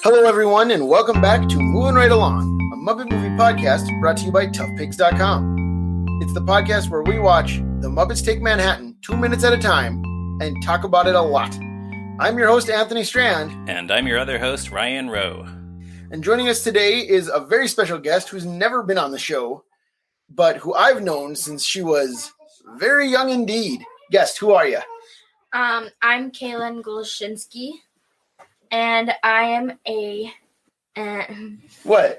Hello, everyone, and welcome back to Movin' Right Along, a Muppet movie podcast brought to you by toughpigs.com. It's the podcast where we watch The Muppets Take Manhattan 2 minutes at a time and talk about it a lot. I'm your host, Anthony Strand. And I'm your other host, Ryan Rowe. And joining us today is a very special guest who's never been on the show, but who I've known since she was very young indeed. Guest, who are you? I'm Kaylin Golshinsky, and I am a... What?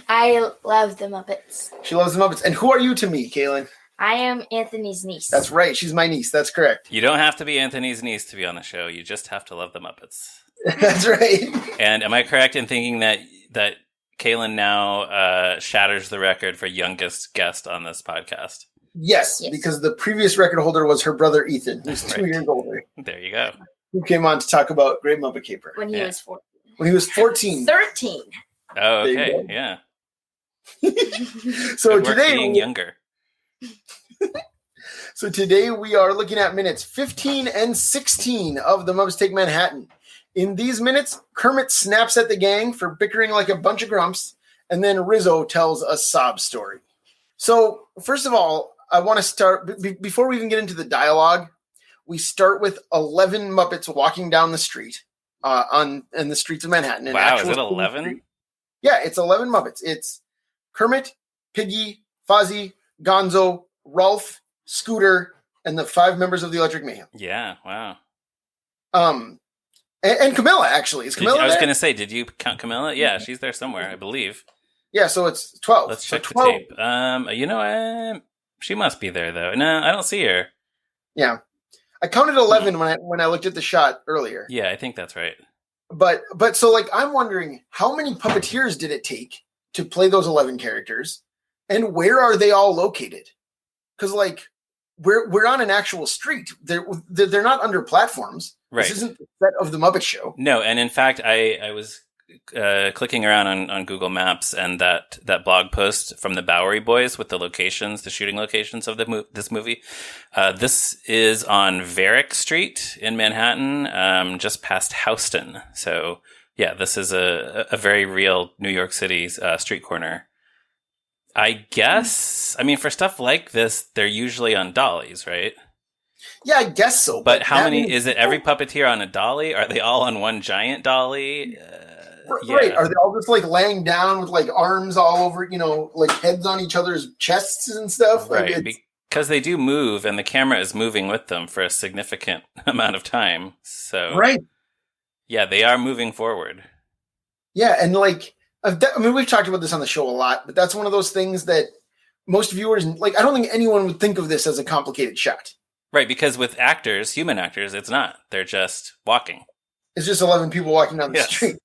I love the Muppets. She loves the Muppets. And who are you to me, Kaylin? I am Anthony's niece. That's right. She's my niece. That's correct. You don't have to be Anthony's niece to be on the show. You just have to love the Muppets. That's right. And am I correct in thinking that Kaylin now shatters the record for youngest guest on this podcast? Yes, because the previous record holder was her brother Ethan, who's 2 years older. There you go. Who came on to talk about Great Muppet Caper. When he was 14. When he was 14. 13. Oh, okay. Yeah. So Good work today being younger. So today we are looking at minutes 15 and 16 of The Muppets Take Manhattan. In these minutes, Kermit snaps at the gang for bickering like a bunch of grumps, and then Rizzo tells a sob story. So, first of all, I want to start, before we even get into the dialogue, we start with 11 Muppets walking down the street in the streets of Manhattan. Wow, is it 11? Yeah, it's 11 Muppets. It's Kermit, Piggy, Fozzie, Gonzo, Rolf, Scooter, and the 5 members of the Electric Mayhem. Yeah, wow. And Camilla, actually. Is Camilla I was there? going to say, did you count Camilla? Yeah, she's there somewhere, I believe. Yeah, so it's 12. Let's check 12. the tape. You know, she must be there, though. No, I don't see her. Yeah. I counted 11 when I looked at the shot earlier. Yeah, I think that's right. But so, like, I'm wondering, how many puppeteers did it take to play those 11 characters? And where are they all located? Because, like, we're on an actual street. They're not under platforms. Right. This isn't the set of the Muppet Show. No, and in fact, I was clicking around on Google Maps, and that blog post from the Bowery Boys with the locations, the shooting locations of this movie. This is on Varick Street in Manhattan, just past Houston. So yeah, this is a very real New York City street corner. I guess, I mean, for stuff like this, they're usually on dollies, right? Yeah, I guess so. But how many, is it every puppeteer on a dolly? Are they all on one giant dolly? Right. Are they all just like laying down with like arms all over, like heads on each other's chests and stuff? Right. Because they do move and the camera is moving with them for a significant amount of time. So, right. Yeah, they are moving forward. Yeah. And like, we've talked about this on the show a lot, but that's one of those things that most viewers, like, I don't think anyone would think of this as a complicated shot. Right. Because with actors, human actors, it's not. They're just walking. It's just 11 people walking down the street.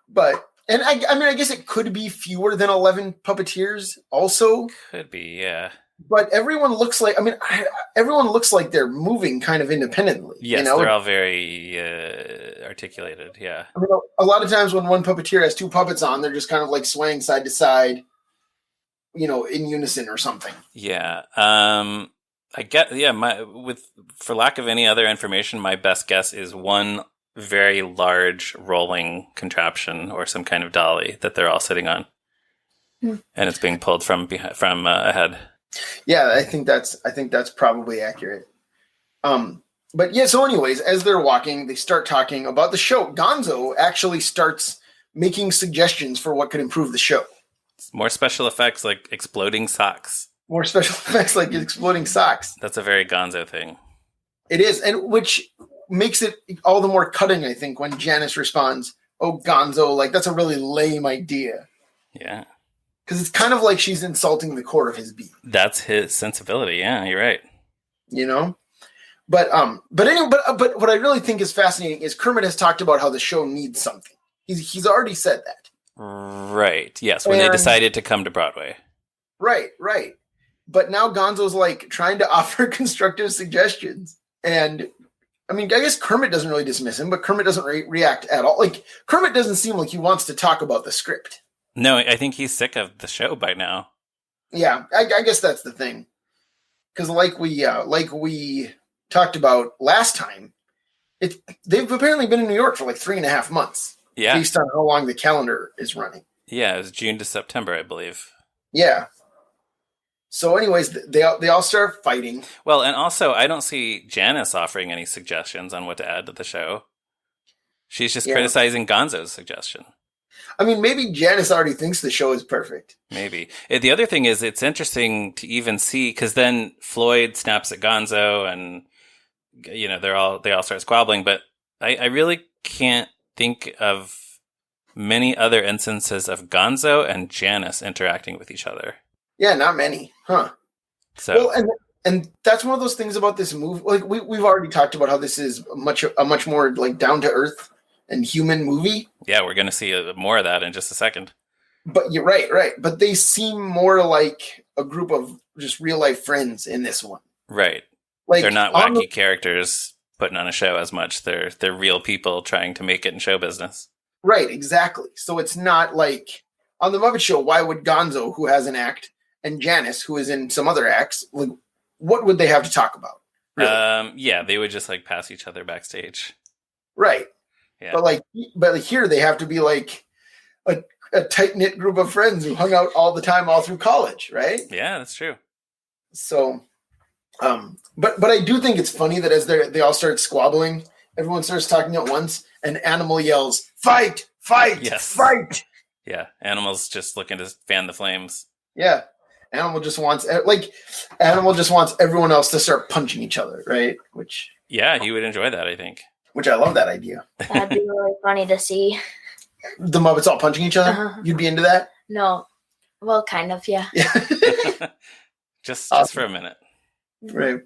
But, and I guess it could be fewer than 11 puppeteers also. Could be, yeah. But everyone looks like, everyone looks like they're moving kind of independently. Yes, they're all very articulated, yeah. I mean, a lot of times when one puppeteer has 2 puppets on, they're just kind of like swaying side to side, in unison or something. Yeah. I get, for lack of any other information, my best guess is one very large rolling contraption or some kind of dolly that they're all sitting on, and it's being pulled from ahead. Yeah, I think that's probably accurate. But yeah, so anyways, as they're walking, they start talking about the show. Gonzo actually starts making suggestions for what could improve the show. More special effects like exploding socks. More special effects like exploding socks. That's a very Gonzo thing. It is, and which makes it all the more cutting, I think, when Janice responds, "Oh, Gonzo, like that's a really lame idea." Yeah. Because it's kind of like she's insulting the core of his being. That's his sensibility. Yeah, you're right. But what I really think is fascinating is Kermit has talked about how the show needs something. He's already said that. Right. Yes. When they decided to come to Broadway. Right. But now Gonzo's like trying to offer constructive suggestions. And I mean, I guess Kermit doesn't really dismiss him, but Kermit doesn't react at all. Like Kermit doesn't seem like he wants to talk about the script. No, I think he's sick of the show by now. Yeah, I guess that's the thing. Because like we talked about last time, they've apparently been in New York for like 3.5 months. Yeah. based on how long the calendar is running. Yeah, it was June to September, I believe. Yeah. So, anyways, they all start fighting. Well, and also, I don't see Janice offering any suggestions on what to add to the show. She's just criticizing Gonzo's suggestion. I mean, maybe Janice already thinks the show is perfect. Maybe. The other thing is, it's interesting to even see, because then Floyd snaps at Gonzo, and they all start squabbling. But I really can't think of many other instances of Gonzo and Janice interacting with each other. Yeah, not many, huh? So, well, and that's one of those things about this movie. Like we've already talked about how this is a much more like down to earth and human movie. Yeah, we're going to see more of that in just a second. But you're right. But they seem more like a group of just real life friends in this one. Right. Like they're not wacky characters putting on a show as much. They're real people trying to make it in show business. Right, exactly. So it's not like on the Muppet Show, why would Gonzo, who has an act, and Janice, who is in some other acts, like what would they have to talk about? Really? Yeah, they would just like pass each other backstage. Right. Yeah. But here they have to be like a tight-knit group of friends who hung out all the time all through college, right? Yeah, that's true. So but I do think it's funny that as they all start squabbling, everyone starts talking at once, and Animal yells, "Fight! Fight! Yes. Fight!" Yeah, Animal's just looking to fan the flames. Yeah. Animal just wants everyone else to start punching each other, right? Yeah, he would enjoy that, I think. Which I love that idea. That'd be really funny to see. The Muppets all punching each other? Uh-huh. You'd be into that? No. Well, kind of, yeah. just for a minute. Right.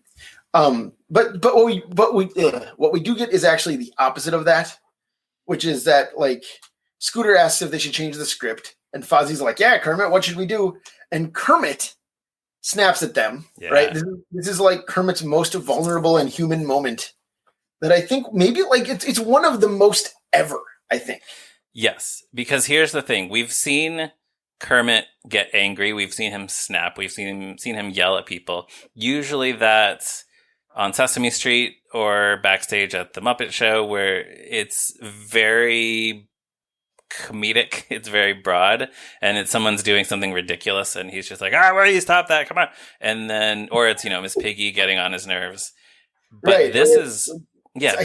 But what we do get is actually the opposite of that, which is that like Scooter asks if they should change the script, and Fozzie's like, "Yeah, Kermit, what should we do?" And Kermit snaps at them. Yeah. Right. This is like Kermit's most vulnerable and human moment that I think maybe like it's one of the most ever, I think. Yes, because here's the thing: we've seen Kermit get angry, we've seen him snap, we've seen him yell at people. Usually, that's on Sesame Street or backstage at the Muppet Show, where it's very comedic, it's very broad, and it's someone's doing something ridiculous, and he's just like, "Will you stop that? Come on!" And then, or it's Miss Piggy getting on his nerves. But right. This is. Yeah,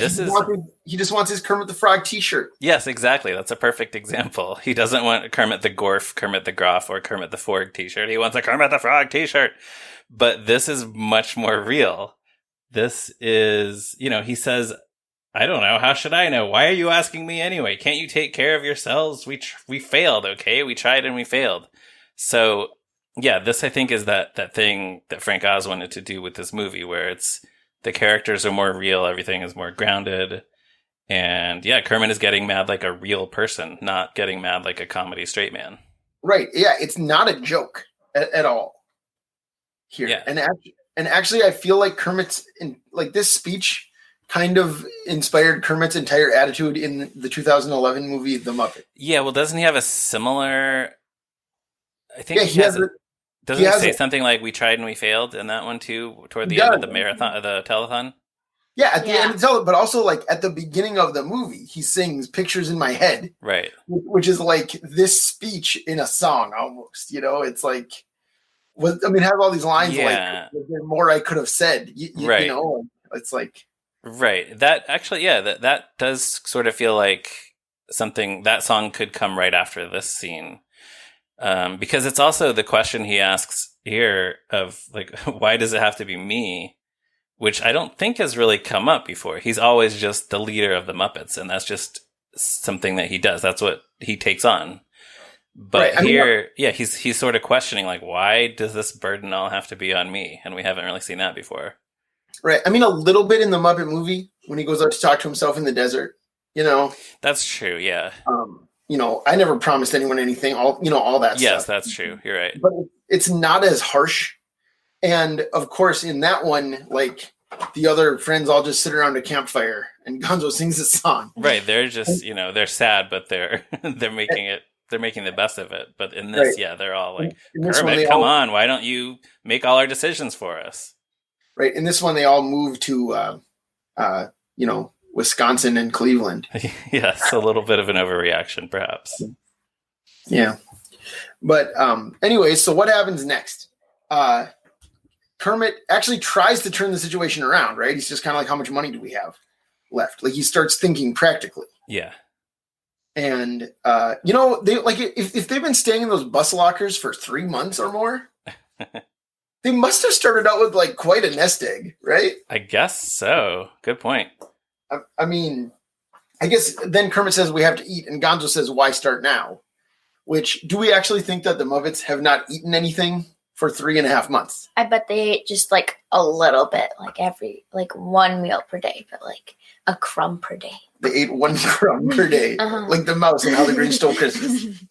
he just wants his Kermit the Frog T-shirt. Yes, exactly. That's a perfect example. He doesn't want Kermit the Gorf, Kermit the Groff, or Kermit the Forg T-shirt. He wants a Kermit the Frog T-shirt. But this is much more real. This is, he says, "I don't know. How should I know? Why are you asking me anyway? Can't you take care of yourselves? We failed, okay? We tried and we failed." So, yeah, this I think is that thing that Frank Oz wanted to do with this movie, where it's the characters are more real, everything is more grounded, and yeah, Kermit is getting mad like a real person, not getting mad like a comedy straight man. Right? Yeah, it's not a joke at all here. Yeah. And actually, I feel like this speech kind of inspired Kermit's entire attitude in the 2011 movie The Muppet. Yeah, well, doesn't he have a similar? I think he has. Doesn't he say something like "we tried and we failed" in that one too, toward the end of the marathon, the telethon? Yeah, at the end of the telethon, but also like at the beginning of the movie, he sings "Pictures in My Head," right? Which is like this speech in a song almost. It's like, have all these lines like "There's more I could have said." Right. It's like right. That actually, that does sort of feel like something that song could come right after this scene. Because it's also the question he asks here of like, why does it have to be me? Which I don't think has really come up before. He's always just the leader of the Muppets, and that's just something that he does. That's what he takes on. But he's sort of questioning like, why does this burden all have to be on me? And we haven't really seen that before. Right. A little bit in the Muppet movie when he goes out to talk to himself in the desert. That's true. Yeah. I never promised anyone anything, all that stuff. Yes, that's true. You're right. But it's not as harsh. And of course, in that one, like the other friends all just sit around a campfire and Gonzo sings a song. Right. They're just, they're sad, but they're making the best of it. But in this, they're all like, "Kermit, come on. Why don't you make all our decisions for us?" Right. In this one, they all move to, Wisconsin and Cleveland. Yes, a little bit of an overreaction, perhaps. Yeah. But anyway, so what happens next? Kermit actually tries to turn the situation around, right? He's just kind of like, how much money do we have left? Like he starts thinking practically. Yeah. And they like if they've been staying in those bus lockers for 3 months or more, they must have started out with like quite a nest egg, right? I guess so. Good point. I mean, I guess then Kermit says we have to eat, and Gonzo says, why start now? Which, do we actually think that the Muppets have not eaten anything for 3.5 months? I bet they ate just like a little bit, like one meal per day, but like a crumb per day. They ate 1 crumb per day, like the mouse and How the Grinch Stole Christmas.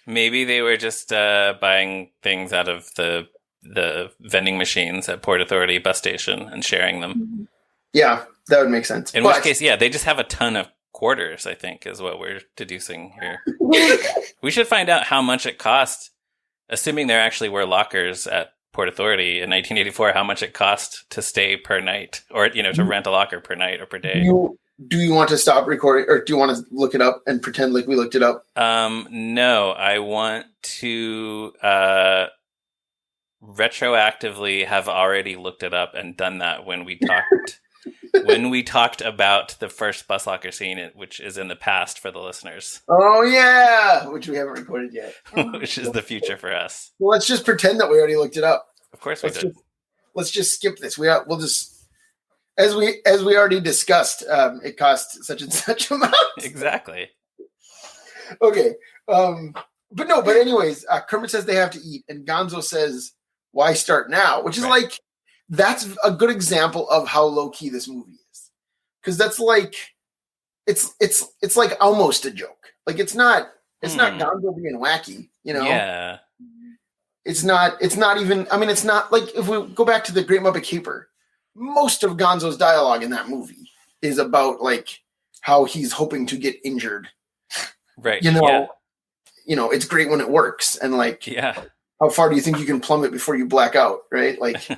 Maybe they were just buying things out of the vending machines at Port Authority bus station and sharing them. Yeah, that would make sense. In which case, yeah, they just have a ton of quarters, I think, is what we're deducing here. We should find out how much it cost, assuming there actually were lockers at Port Authority in 1984, how much it cost to stay per night, or to rent a locker per night or per day. Do you want to stop recording, or do you want to look it up and pretend like we looked it up? No, I want to retroactively have already looked it up and done that when we talked when we talked about the first bus locker scene, which is in the past for the listeners. Oh yeah, which we haven't recorded yet. Which is the future for us. Well, let's just pretend that we already looked it up. Of course we did. Let's just skip this. We'll just, as we already discussed, it cost such and such amount. Exactly. Okay. But anyways, Kermit says they have to eat, and Gonzo says, why start now? Which is like, that's a good example of how low key this movie is. Because that's like, it's like almost a joke. Like it's not Gonzo being wacky, Yeah. It's not even, I mean, it's not like, if we go back to the Great Muppet Caper, most of Gonzo's dialogue in that movie is about like how he's hoping to get injured. Right. It's great when it works. And like, how far do you think you can plummet before you black out? Right. Like,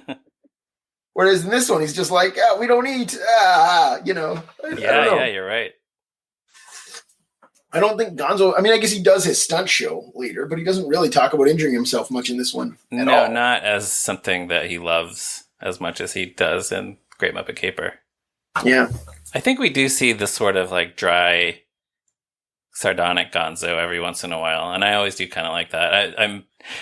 whereas in this one, he's just like, we don't eat. I don't know. Yeah, you're right. I don't think Gonzo, I mean, I guess he does his stunt show later, but he doesn't really talk about injuring himself much in this one at all. No, not as something that he loves as much as he does in Great Muppet Caper. Yeah. I think we do see this sort of like dry, sardonic Gonzo every once in a while, and I always do kind of like that.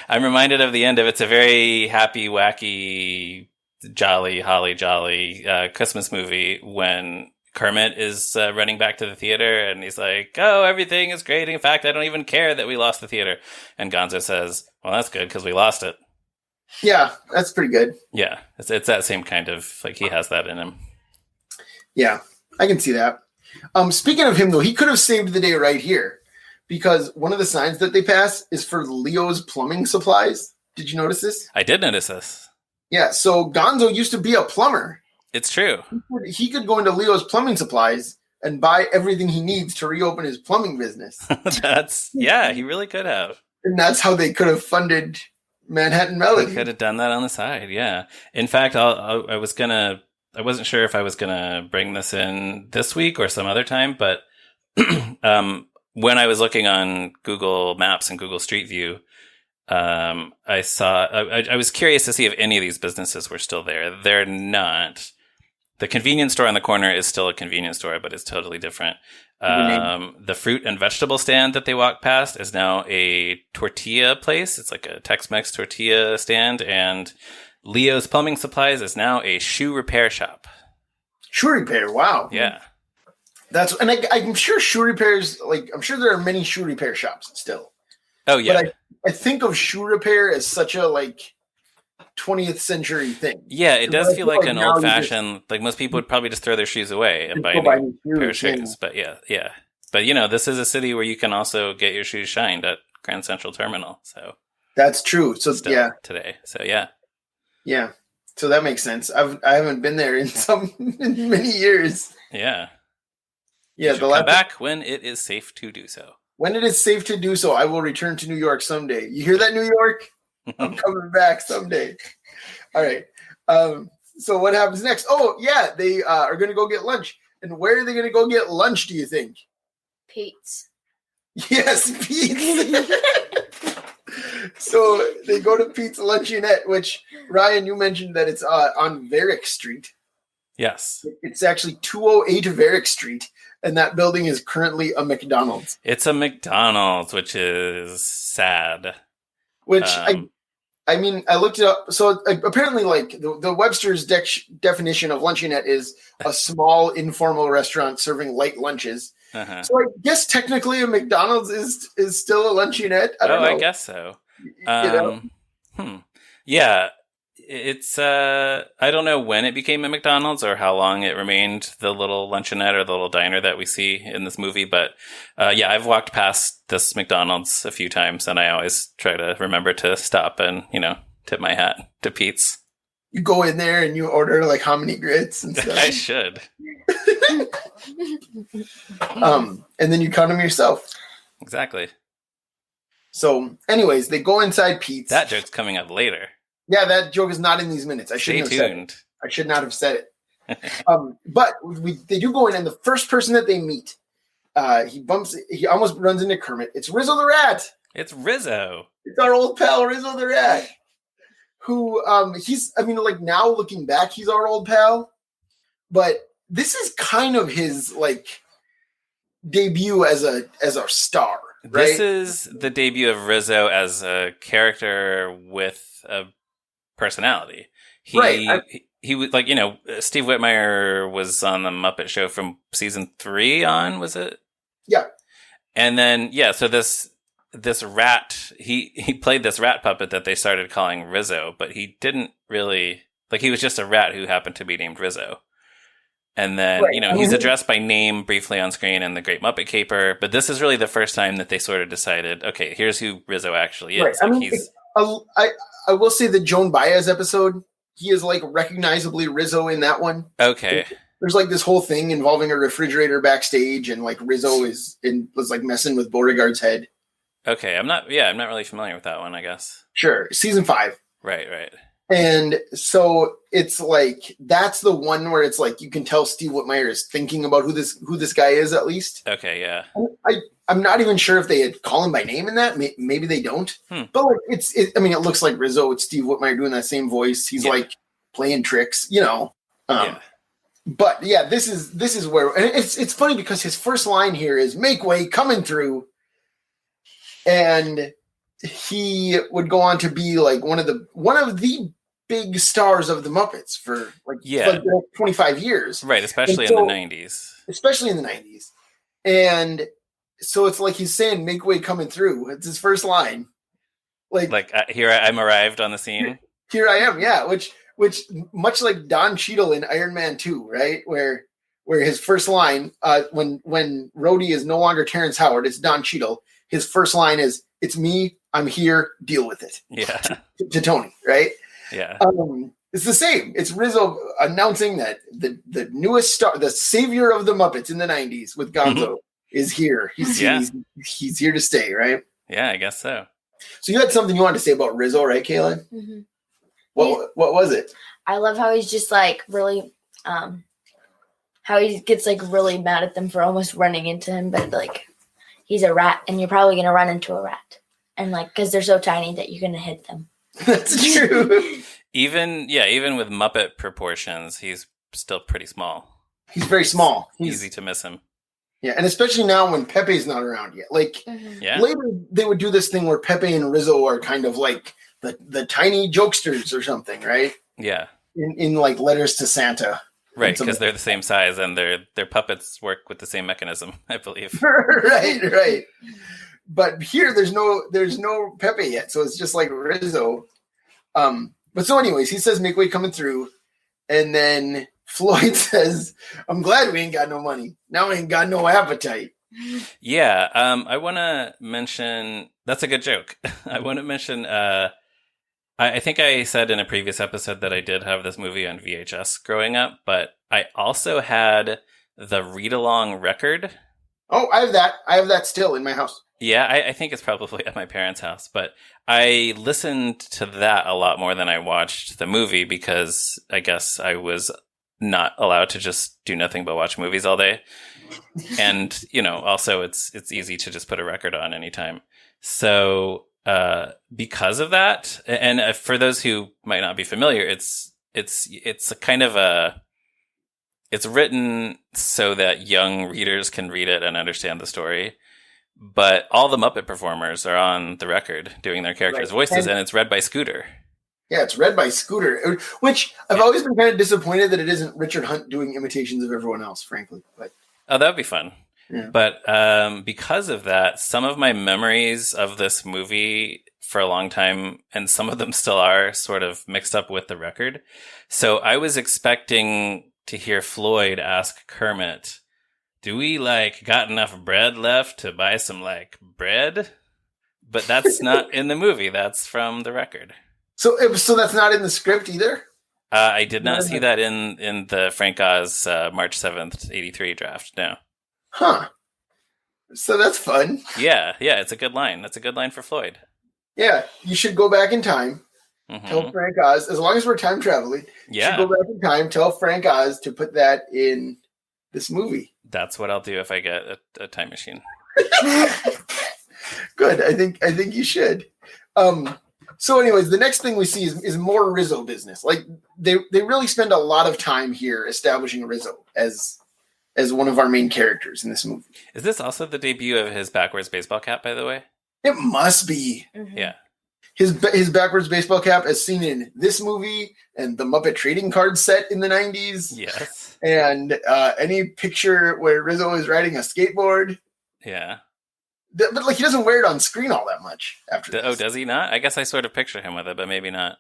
I'm reminded of the end of It's a Very Happy, Wacky, Jolly, Holly Jolly Christmas movie when Kermit is running back to the theater and he's like, oh, everything is great. In fact, I don't even care that we lost the theater. And Gonzo says, well, that's good because we lost it. Yeah, that's pretty good. Yeah, it's that same kind of, like, he has that in him. Yeah, I can see that. Speaking of him, though, he could have saved the day right here because one of the signs that they pass is for Leo's Plumbing Supplies. Did you notice this? I did notice this. Yeah, so Gonzo used to be a plumber. It's true. He could go into Leo's Plumbing Supplies and buy everything he needs to reopen his plumbing business. He really could have. And that's how they could have funded Manhattan Melody. They could have done that on the side, yeah. In fact, I wasn't sure if I was gonna bring this in this week or some other time, but when I was looking on Google Maps and Google Street View, I saw I was curious to see if any of these businesses were still there. They're not. The convenience store on the corner is still a convenience store, but it's totally different. The fruit and vegetable stand that they walk past is now a tortilla place. It's like a Tex-Mex tortilla stand. And Leo's Plumbing Supplies is now a shoe repair shop. Shoe repair, wow. Yeah. I'm sure shoe repairs, like, I'm sure there are many shoe repair shops still. Oh, yeah. But I think of shoe repair as such a, like, 20th century thing. Yeah, it does feel like an old-fashioned, like, most people would probably just throw their shoes away and buy a new pair of shoes. But yeah. But, this is a city where you can also get your shoes shined at Grand Central Terminal. So that's true. So, yeah. Today. So, yeah. Yeah. So that makes sense. I haven't been there in many years. Yeah. Yeah. Come back when it is safe to do so. When it is safe to do so, I will return to New York someday. You hear that, New York? I'm coming back someday. All right. So what happens next? Oh, yeah, they are going to go get lunch. And where are they going to go get lunch, do you think? Pete's. Yes, Pete's. So they go to Pete's Luncheonette, which, Ryan, you mentioned that it's on Varick Street. Yes. It's actually 208 Varick Street, and that building is currently a McDonald's. It's a McDonald's, which is sad. Which, I mean, I looked it up. So apparently, like, the Webster's definition of luncheonette is a small, informal restaurant serving light lunches. Uh-huh. So I guess technically a McDonald's is still a luncheonette. I don't know. I guess so. Yeah, it's I don't know when it became a McDonald's or how long it remained the little luncheonette or the little diner that we see in this movie, but yeah, I've walked past this McDonald's a few times, and I always try to remember to stop and tip my hat to Pete's. You go in there and you order like hominy grits and stuff. I should. And then you cut them yourself. Exactly. So, anyways, they go inside Pete's. That joke's coming up later. Yeah, that joke is not in these minutes. I shouldn't have said it. I should not have said it. But they do go in, and the first person that they meet, he almost runs into Kermit. It's Rizzo the Rat. It's Rizzo. It's our old pal, Rizzo the Rat. Who, now looking back, he's our old pal. But this is kind of his, like, debut as a star. Right? This is the debut of Rizzo as a character with a personality. He was like, Steve Whitmire was on the Muppet Show from season 3 on, was it? Yeah. And then, so this rat, he played this rat puppet that they started calling Rizzo, but he didn't really, like, he was just a rat who happened to be named Rizzo. And then, he's addressed by name briefly on screen in The Great Muppet Caper, but this is really the first time that they sort of decided, okay, here's who Rizzo actually is. Right. I will say the Joan Baez episode, he is like recognizably Rizzo in that one. Okay. There's like this whole thing involving a refrigerator backstage, and like Rizzo was like messing with Beauregard's head. Okay, I'm not really familiar with that one, I guess. Sure, season 5. Right. And so it's like that's the one where it's like you can tell Steve Whitmire is thinking about who this guy is at least. Okay, yeah. I'm not even sure if they had call him by name in that. Maybe they don't. But like it looks like Rizzo with Steve Whitmire doing that same voice. He's like playing tricks, But yeah, this is where, and it's funny because his first line here is "Make way, coming through," and he would go on to be like one of the big stars of the Muppets for like 25 years. Right, especially in the 90s. Especially in the 90s. And so it's like he's saying "Make way, coming through." It's his first line. Like here I'm arrived on the scene. Here I am, yeah, which much like Don Cheadle in Iron Man 2, right? Where his first line, when Rhodey is no longer Terrence Howard, it's Don Cheadle. His first line is, "It's me, I'm here, deal with it." Yeah. To Tony, right? Yeah. It's the same. It's Rizzo announcing that the newest star, the savior of the Muppets in the 90s with Gonzo is here. He's here to stay, right? Yeah, I guess so. So you had something you wanted to say about Rizzo, right, Kayla? Mm-hmm. What was it? I love how he's just like really, how he gets like really mad at them for almost running into him, but like he's a rat, and you're probably gonna run into a rat, and like because they're so tiny that you're gonna hit them. That's true. Even with Muppet proportions, he's still pretty small. He's very small. He's easy to miss him. Yeah, and especially now when Pepe's not around yet. Like later, they would do this thing where Pepe and Rizzo are kind of like the tiny jokesters or something, right? Yeah. In like Letters to Santa. Right, because they're the same size and their puppets work with the same mechanism, I believe. Right. But here there's no Pepe yet, so it's just like Rizzo. But so anyways, he says "Make way, coming through," and then Floyd says, "I'm glad we ain't got no money. Now we ain't got no appetite." Yeah, I want to mention that's a good joke. I want to mention. I think I said in a previous episode that I did have this movie on VHS growing up, but I also had the read-along record. Oh, I have that. I have that still in my house. Yeah, I think it's probably at my parents' house, but I listened to that a lot more than I watched the movie because I guess I was not allowed to just do nothing but watch movies all day. And, also it's easy to just put a record on anytime. So, because of that, and for those who might not be familiar, it's a kind of it's written so that young readers can read it and understand the story. But all the Muppet performers are on the record doing their characters' voices, and it's read by Scooter. Yeah, it's read by Scooter, which I've always been kind of disappointed that it isn't Richard Hunt doing imitations of everyone else, frankly. But that would be fun. Yeah. But because of that, some of my memories of this movie for a long time, and some of them still are, sort of mixed up with the record. So I was expecting to hear Floyd ask Kermit, do we got enough bread left to buy some bread? But that's not in the movie. That's from the record. So that's not in the script either? I did not see that in the Frank Oz March 7th, 83 draft. No. Huh. So that's fun. Yeah. It's a good line. That's a good line for Floyd. Yeah. You should go back in time. Tell Frank Oz, as long as we're time traveling, you should go back in time, tell Frank Oz to put that in this movie. That's what I'll do if I get a time machine. Good. I think you should. So anyways, the next thing we see is more Rizzo business. They really spend a lot of time here establishing Rizzo as one of our main characters in this movie. Is this also the debut of his backwards baseball cap, by the way? It must be. Mm-hmm. Yeah. His backwards baseball cap as seen in this movie and the Muppet trading card set in the 90s. Yes. And any picture where Rizzo is riding a skateboard. Yeah. But he doesn't wear it on screen all that much after this. Oh, does he not? I guess I sort of picture him with it, but maybe not.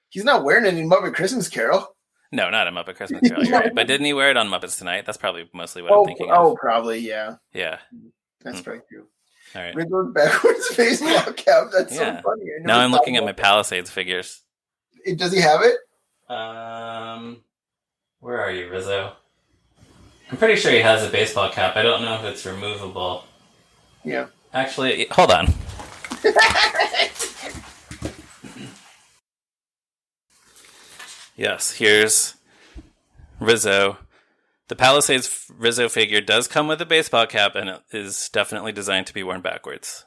He's not wearing it in Muppet Christmas Carol. No, not a Muppet Christmas Carol. You're right. But didn't he wear it on Muppets Tonight? That's probably mostly what I'm thinking of. Oh, probably, yeah. Yeah. That's probably true. All right. Rizzo's backwards baseball cap. That's so funny. Now I'm looking at my Palisades figures. Does he have it? Where are you, Rizzo? I'm pretty sure he has a baseball cap. I don't know if it's removable. Yeah. Actually, hold on. Yes, here's Rizzo. The Palisades Rizzo figure does come with a baseball cap, and it is definitely designed to be worn backwards.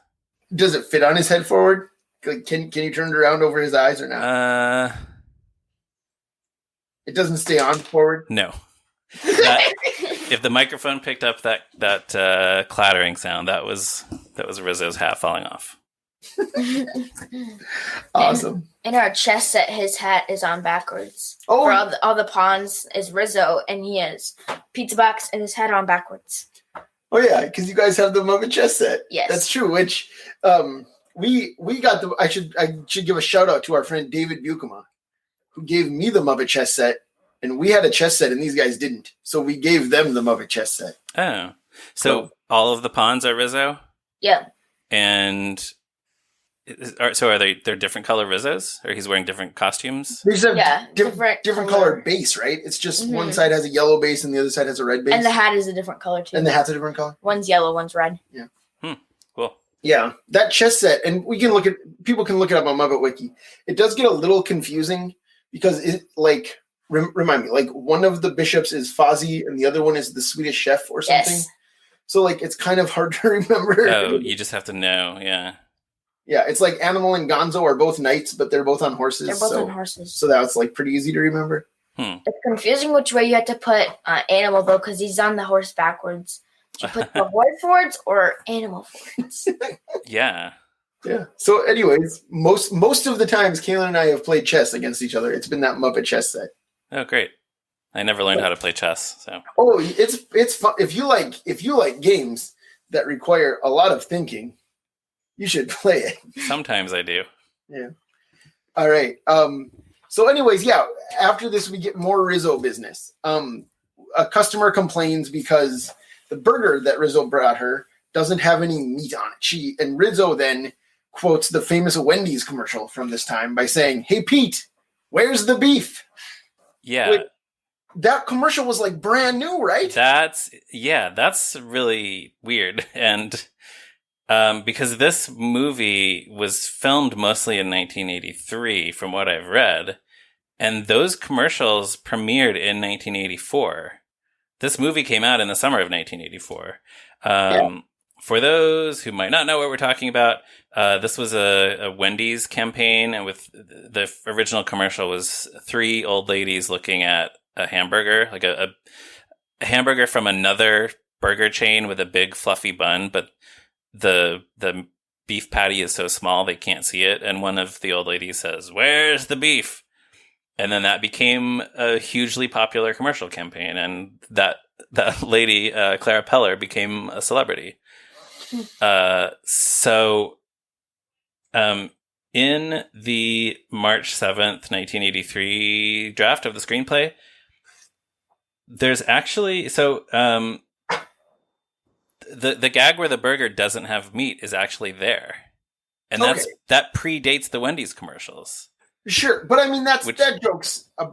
Does it fit on his head forward? Can you turn it around over his eyes or not? It doesn't stay on forward? No. If the microphone picked up that clattering sound, that was Rizzo's hat falling off. Awesome. In our chess set, his hat is on backwards. Oh, for all the pawns is Rizzo, and he has pizza box and his hat on backwards. Oh yeah, because you guys have the Muppet chess set. Yes, that's true. Which we got the. I should give a shout out to our friend David Bukema, who gave me the Muppet chess set, and we had a chess set, and these guys didn't. So we gave them the Muppet chess set. Oh, so all of the pawns are Rizzo? Yeah. And are they're different color Rizzos, or he's wearing different costumes? They just have different color base, right? It's just one side has a yellow base and the other side has a red base. And the hat is a different color too. And the hat's a different color. One's yellow, one's red. Yeah. Cool. Yeah, that chess set, and people can look it up on Muppet Wiki. It does get a little confusing because it remind me, one of the bishops is Fozzie and the other one is the Swedish chef or something. Yes. So it's kind of hard to remember. Oh, you just have to know, yeah. Yeah, it's like Animal and Gonzo are both knights, but they're both on horses. They're both on horses. So that's pretty easy to remember. It's confusing which way you have to put Animal, though, because he's on the horse backwards. Should you put the horse forwards or Animal forwards? Yeah. Yeah. So anyways, most of the times Kaylin and I have played chess against each other. It's been that Muppet chess set. Oh, great. I never learned how to play chess, so. Oh, it's fun. If you like games that require a lot of thinking, you should play it. Sometimes I do. Yeah. All right. So anyways, yeah, after this we get more Rizzo business. A customer complains because the burger that Rizzo brought her doesn't have any meat on it. And Rizzo then quotes the famous Wendy's commercial from this time by saying, "Hey Pete, where's the beef?" Yeah. That commercial was brand new, right? That's really weird. And because this movie was filmed mostly in 1983, from what I've read, And those commercials premiered in 1984. This movie came out in the summer of 1984. For those who might not know what we're talking about, this was a Wendy's campaign, and with the original commercial was three old ladies looking at a hamburger, like a hamburger from another burger chain with a big fluffy bun, but the beef patty is so small they can't see it. And one of the old ladies says, "Where's the beef?" And then that became a hugely popular commercial campaign, and that lady, Clara Peller, became a celebrity. In the March 7th, 1983 draft of the screenplay, there's actually the gag where the burger doesn't have meat is actually there, and that predates the Wendy's commercials. Sure, but I mean that joke's. I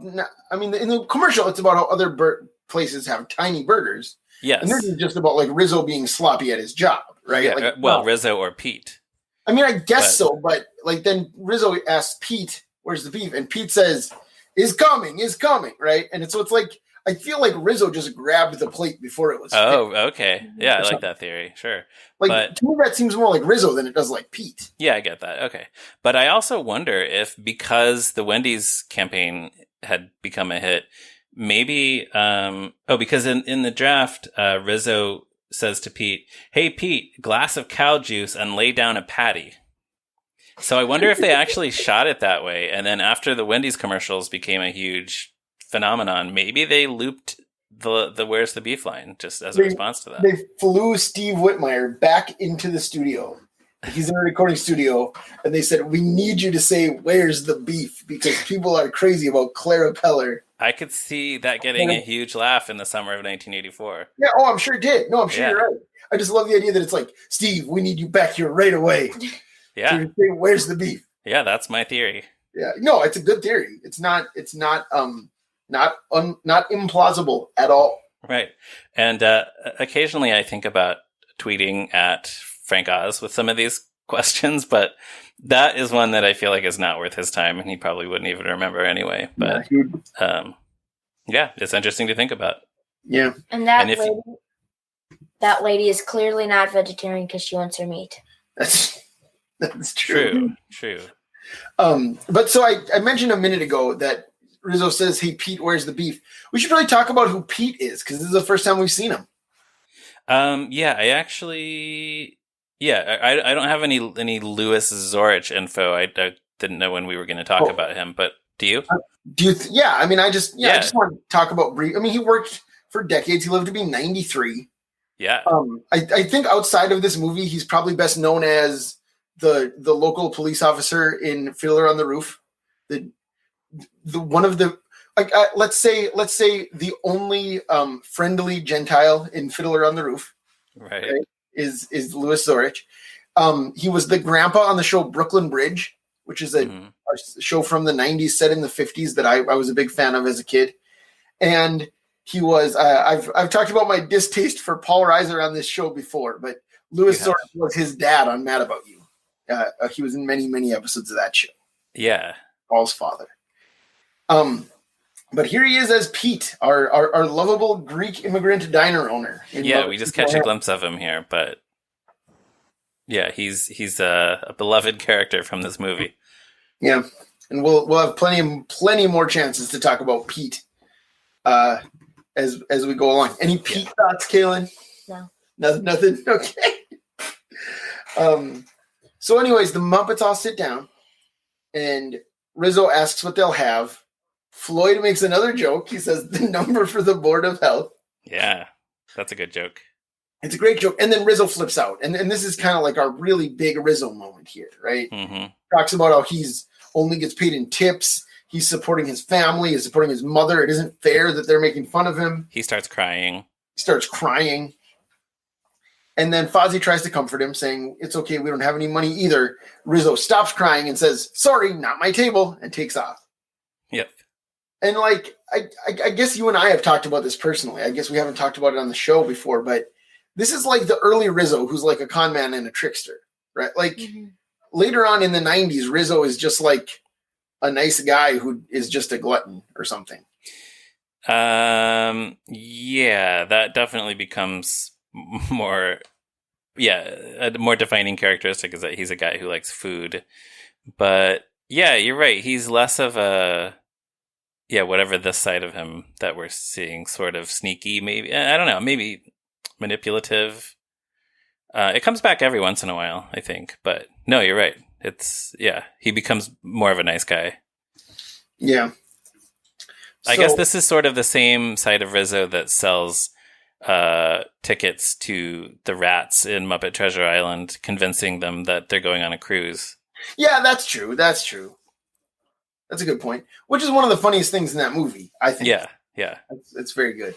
mean, in the commercial, it's about how other places have tiny burgers. Yes, and this is just about like Rizzo being sloppy at his job, right? Yeah, like, Rizzo or Pete. I mean, I guess so, but like then Rizzo asks Pete, "Where's the beef?" And Pete says, "Is coming, right?" And it's like I feel like Rizzo just grabbed the plate before it was. Oh, okay, yeah, I like that theory. Sure, to me that seems more like Rizzo than it does like Pete. Yeah, I get that. Okay, but I also wonder if because the Wendy's campaign had become a hit. Maybe, because in the draft, Rizzo says to Pete, "Hey, Pete, glass of cow juice and lay down a patty." So I wonder if they actually shot it that way. And then after the Wendy's commercials became a huge phenomenon, maybe they looped the "Where's the beef" line just as a response to that. They flew Steve Whitmire back into the studio. He's in a recording studio, and they said, "We need you to say, 'Where's the beef?' because people are crazy about Clara Peller." I could see that getting a huge laugh in the summer of 1984. Yeah, I'm sure it did. No, I'm sure you're right. I just love the idea that it's like, "Steve, we need you back here right away." Yeah. To say, "Where's the beef?" Yeah, that's my theory. Yeah, no, it's a good theory. It's not implausible at all. Right, and occasionally I think about tweeting at Frank Oz with some of these questions, but that is one that I feel like is not worth his time, and he probably wouldn't even remember anyway. But it's interesting to think about. Yeah, and that lady is clearly not vegetarian because she wants her meat. That's true. True. But so I mentioned a minute ago that Rizzo says, "Hey, Pete, where's the beef?" We should really talk about who Pete is because this is the first time we've seen him. I don't have any Louis Zorich info. I didn't know when we were going to talk about him, but do you? I just want to talk about brief. I mean, he worked for decades. He lived to be 93. Yeah. I think outside of this movie, he's probably best known as the local police officer in Fiddler on the Roof. Let's say the only friendly Gentile in Fiddler on the Roof. Right. Is Louis Zorich. He was the grandpa on the show Brooklyn Bridge, which is a show from the 90s set in the 50s that I was a big fan of as a kid. And he was I've talked about my distaste for Paul Reiser on this show before, but Louis Zorich was his dad on Mad About You. He was in many, many episodes of that show. Yeah. Paul's father. But here he is as Pete, our lovable Greek immigrant diner owner. We just catch a glimpse of him here, but yeah, he's a beloved character from this movie. Yeah, and we'll have plenty more chances to talk about Pete as we go along. Any Pete thoughts, Kaylin? No. Nothing. Okay. So, anyways, the Muppets all sit down, and Rizzo asks what they'll have. Floyd makes another joke. He says the number for the Board of Health. Yeah, that's a good joke. It's a great joke. And then Rizzo flips out. And this is kind of like our really big Rizzo moment here, right? Mm-hmm. Talks about how he's only gets paid in tips. He's supporting his family. He's supporting his mother. It isn't fair that they're making fun of him. He starts crying. And then Fozzie tries to comfort him, saying, "It's okay. We don't have any money either." Rizzo stops crying and says, "Sorry, not my table," and takes off. Yep. And like, I guess you and I have talked about this personally. I guess we haven't talked about it on the show before, but this is like the early Rizzo who's like a con man and a trickster, right? Like later on in the 90s, Rizzo is just like a nice guy who is just a glutton or something. Yeah, that definitely becomes more. Yeah, a more defining characteristic is that he's a guy who likes food. But yeah, you're right. He's less of a whatever this side of him that we're seeing, sort of sneaky, maybe. I don't know, maybe manipulative. It comes back every once in a while, I think. But no, you're right. He becomes more of a nice guy. Yeah. I guess this is sort of the same side of Rizzo that sells tickets to the rats in Muppet Treasure Island, convincing them that they're going on a cruise. Yeah, that's true. That's a good point. Which is one of the funniest things in that movie, I think. Yeah. It's very good.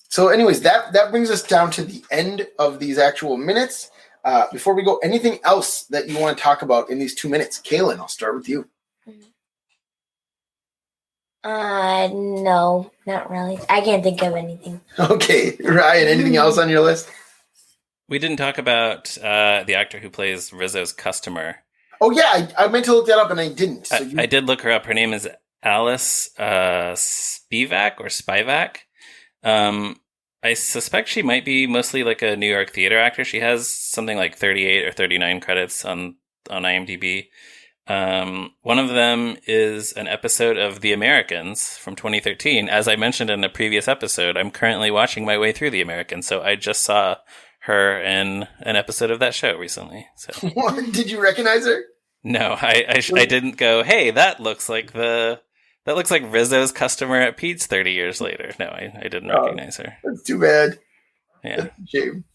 So anyways, that brings us down to the end of these actual minutes. Before we go, anything else that you want to talk about in these 2 minutes? Kaylin, I'll start with you. No, not really. I can't think of anything. Okay. Ryan, anything else on your list? We didn't talk about the actor who plays Rizzo's customer. Oh, yeah. I meant to look that up, and I didn't. So I did look her up. Her name is Alice Spivak or Spivak. I suspect she might be mostly like a New York theater actor. She has something like 38 or 39 credits on IMDb. One of them is an episode of The Americans from 2013. As I mentioned in a previous episode, I'm currently watching my way through The Americans, so I just saw her in an episode of that show recently. So, what? Did you recognize her? No, I didn't go, hey, that looks like Rizzo's customer at Pete's 30 years later. No, I didn't recognize her. That's too bad. Yeah. That's a shame.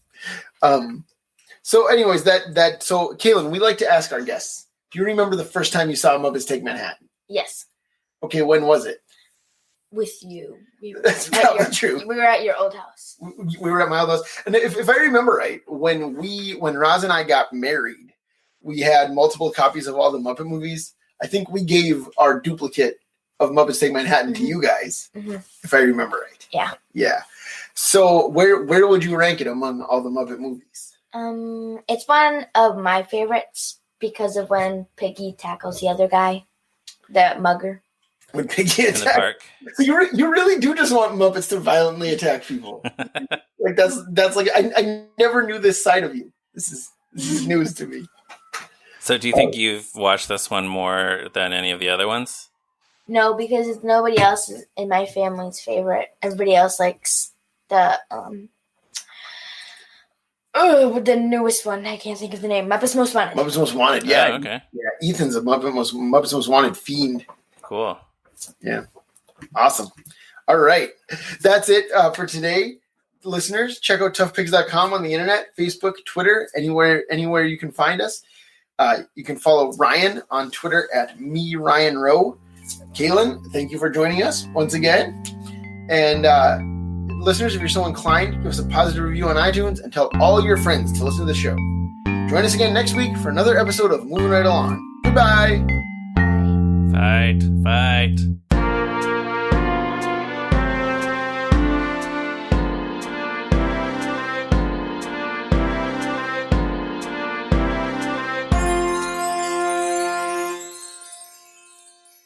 So anyways, so Kaylin, we like to ask our guests, do you remember the first time you saw Muppets Take Manhattan? Yes. Okay, when was it? With you. That's probably true. We were at your old house. We were at my old house. And if I remember right, when Roz and I got married, we had multiple copies of all the Muppet movies. I think we gave our duplicate of Muppets Take Manhattan to you guys, if I remember right. Yeah. Yeah. So where would you rank it among all the Muppet movies? It's one of my favorites because of when Piggy tackles the other guy, the mugger. When Piggy in the park. So you really do just want Muppets to violently attack people. Like that's like I never knew this side of you. This is news to me. So do you think you've watched this one more than any of the other ones? No, because it's nobody else in my family's favorite. Everybody else likes the the newest one. I can't think of the name. Muppets Most Wanted. Muppets Most Wanted. Yeah. Oh, okay. Yeah. Ethan's a Muppets Most Wanted fiend. Cool. Yeah. Awesome. All right. That's it for today. Listeners, check out toughpigs.com on the internet, Facebook, Twitter, anywhere you can find us. You can follow Ryan on Twitter at @MeRyanRowe. Kaylin, thank you for joining us once again. And listeners, if you're so inclined, give us a positive review on iTunes and tell all your friends to listen to the show. Join us again next week for another episode of Moving Right Along. Goodbye. Fight.